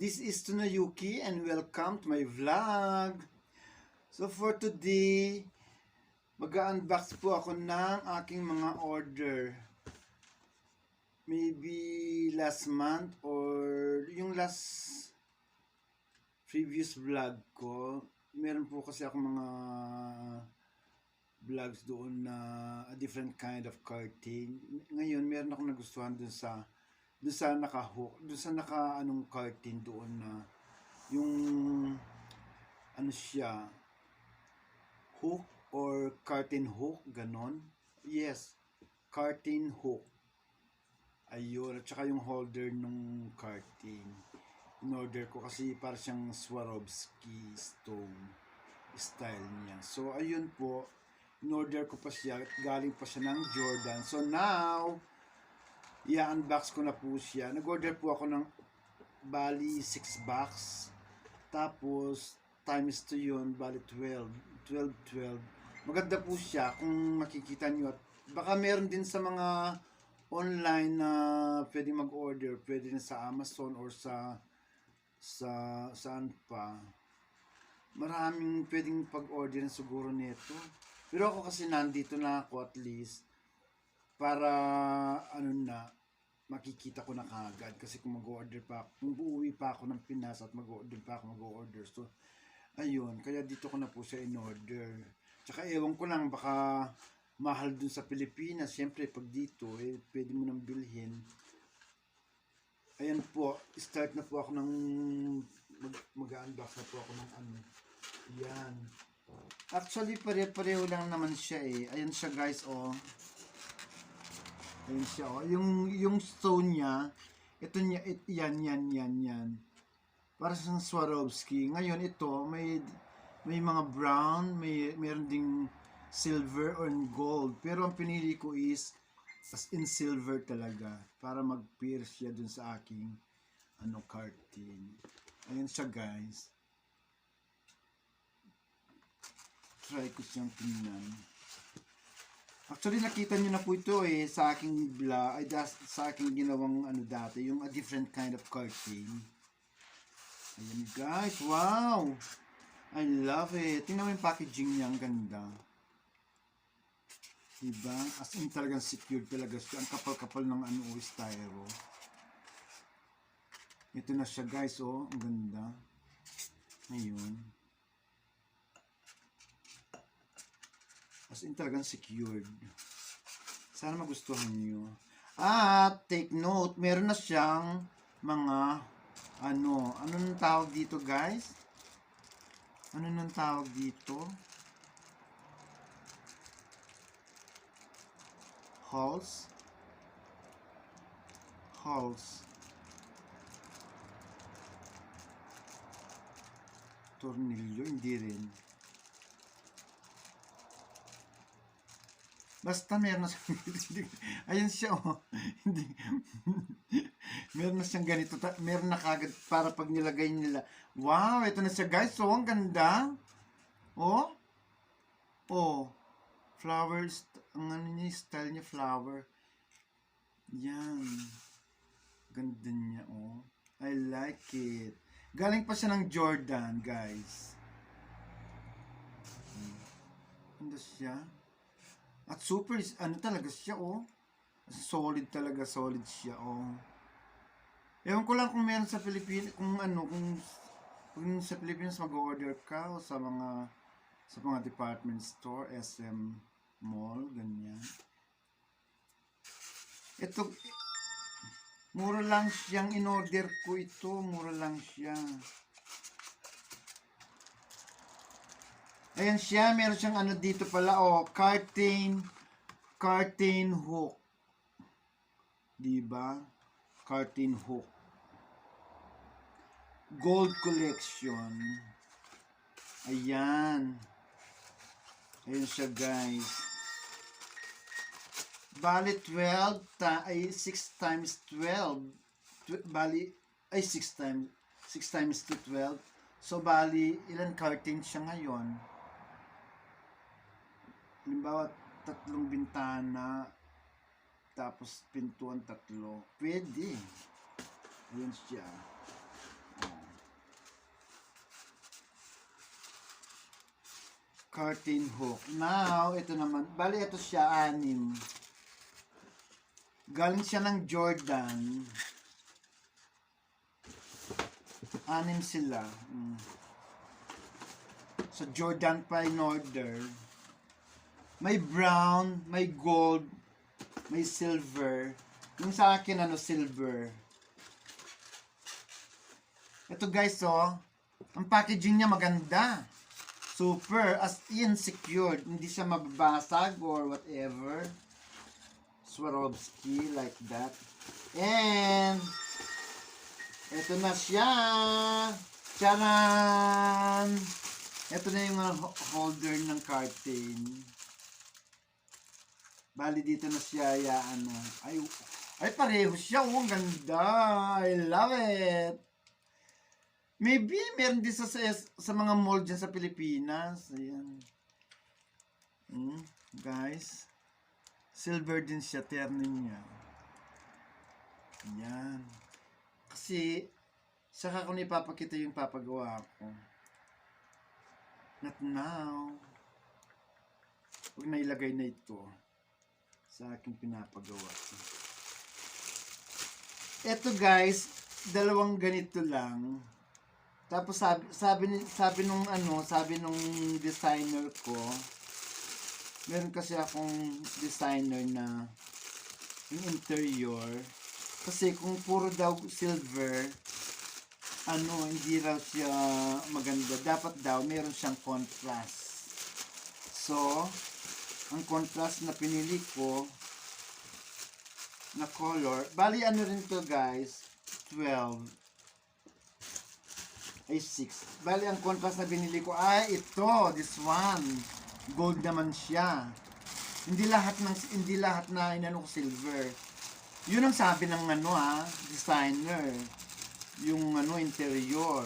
this is Tsunayuki and welcome to my vlog. So for today, mag-unbox po ako ng aking mga order. Maybe last month or yung last previous vlog ko. Meron po kasi ako mga vlogs doon na a different kind of curtain. Ngayon, meron akong nagustuhan doon sa naka-hook, doon sa naka-anong curtain doon na yung ano siya, hook or curtain hook, ganon. Yes, curtain hook. Ayun, at saka yung holder nung curtain. In-order ko kasi para siyang Swarovski stone style niya. So, ayun po, in-order ko pa siya, galing pa siya ng Jordan. So, now, i-unbox ko na po siya. Nag-order po ako ng bali 6 box. Tapos, times 2 yun, bali 12. Maganda po siya kung makikita nyo. At baka meron din sa mga online na pwede mag-order. Pwede na sa Amazon or saan pa. Maraming pwedeng pag-order na siguro nito. Pero ako kasi nandito na ako at least para ano na makikita ko na kagad kasi kung mag-order pa ako, kung uuwi pa ako ng Pinas at mag-order pa ako mag-order. So ayun, kaya dito ko na po siya in-order. Tsaka ewan ko lang, baka mahal dun sa Pilipinas. Siyempre pag dito pwede mo nang bilhin. Ayan po, start na po ako ng mag-unbox na po ako ng ano. Yan. Actually pare-pareho lang naman siya Ayan siya guys, oh. Ayan siya, oh. Yung stone niya, ito niya, yan. Para sa Swarovski. Ngayon ito, may mga brown, meron ding silver or gold. Pero ang pinili ko is as in silver talaga para mag-pierce siya dun sa aking curtain. Ayan siya guys. Try ko siyang tingnan. Actually, nakita nyo na po ito sa aking vlog, sa aking ginawang dati, yung a different kind of curtain. Ayan guys, wow! I love it. Tingnan mo yung packaging niya, ang ganda. Diba? As in talagang secured talaga siya. Ang kapal-kapal ng styro. Ito na siya guys, oh. Ang ganda. Ngayon. As in talagang secured. Sana magustuhan nyo. At take note, meron na siyang mga anong tawag dito guys? Ano nang tawag dito? Holes. Tornilyo, hindi rin. Basta meron na siyang ayan siya, oh. Hindi. Meron na siyang ganito. Meron na kagad para pag nilagay nila. Wow, ito na siya guys. So, ang ganda. Oh. Oh. Flowers. Ang niya, style niya, flower. Yan. Ganda niya, oh. I like it. Galing pa siya ng Jordan, guys. Ganda siya. At super, talaga siya, oh. Solid talaga, solid siya, oh. Ewan ko lang kung meron sa Pilipinas, kung sa Pilipinas mag-order ka o sa mga department store, SM Mall, ganyan. Ito, mura lang siyang in-order ko ito, mura lang siya. Ayan siya, meron siyang dito pala, oh, curtain hook. Diba? Curtain hook. Gold collection. Ayan. Ayan siya, guys. Bali 6 times 12. Bali, 6 times 12. So, bali, ilan curtain siya ngayon? Halimbawa, 3 bintana, tapos pintuan 3. Pwede. Ayan siya. curtain hook. Now, ito naman. Bali, ito siya, 6. Galing siya ng Jordan. 6 sila. So, Jordan pa in order. May brown, may gold, may silver. Yung sa akin, silver. Ito guys, ang packaging niya maganda. Super, as in secured. Hindi siya mababasag or whatever. Swarovski, like that. And, ito na siya. Charan! Ito na yung holder ng curtain. Bali dito na siya, ay pareho siya, ang ganda. I love it. Maybe meron din sa mga mall dyan sa Pilipinas. Ayan. Guys. Silver din siya, terno niya. Ayan. Kasi, saka ko na ipapakita yung papagawa ko. Not now. Huwag na ilagay na ito sa aking pinapagawa. Ito guys, 2 ganito lang. Tapos sabi nung designer ko, meron kasi akong designer na yung interior. Kasi kung puro daw silver, hindi raw siya maganda. Dapat daw meron siyang contrast. So, ang contrast na pinili ko na color, bali rin to guys, 12 ay 6. Bali ang contrast na binili ko ay ito, this one. Gold naman siya. Hindi lahat na inano ko silver. Yun ang sabi ng designer. Yung interior.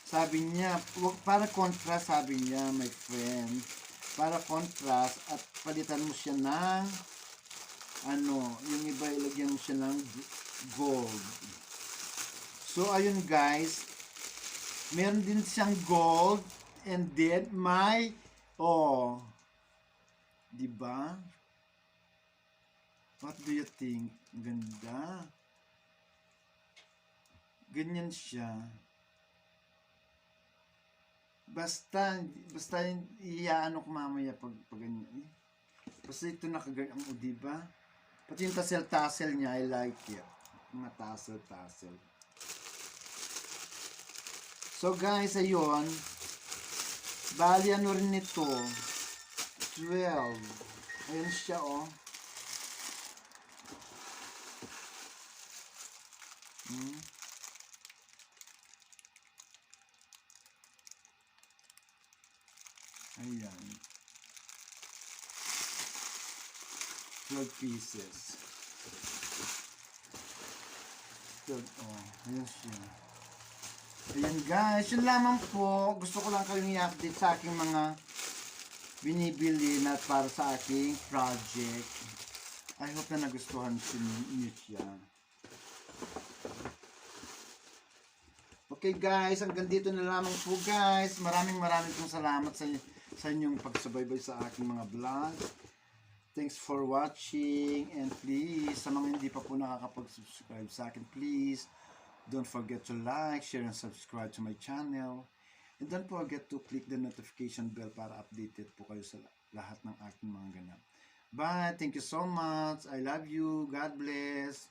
Sabi niya, para contrast, sabi niya, my friend. Para contrast at palitan mo siya ng yung iba ilagyan mo siya ng gold. So ayun guys, meron din siyang gold and then may diba? What do you think? Ganda. Ganyan siya. Basta iyaano ko mamaya pag ganyan. Basta ito nakaganyan, diba? Pati yung tassel niya, I like it. Mga tassel. So guys, ayun. Bali rin ito. 12. Ayun siya, Ayan. 12 pieces. 12, ayan siya. Ayan guys, yun lamang po. Gusto ko lang kayong i-update sa aking mga binibili na para sa aking project. I hope na nagustuhan niyo siya. Okay guys, hanggang dito na lamang po guys. Maraming pong salamat sa inyong pagsubaybay sa aking mga vlog. Thanks for watching, and please, sa mga hindi pa po nakakapag-subscribe sa akin, please don't forget to like, share, and subscribe to my channel. And don't forget to click the notification bell para updated po kayo sa lahat ng aking mga ganap. Bye! Thank you so much. I love you. God bless.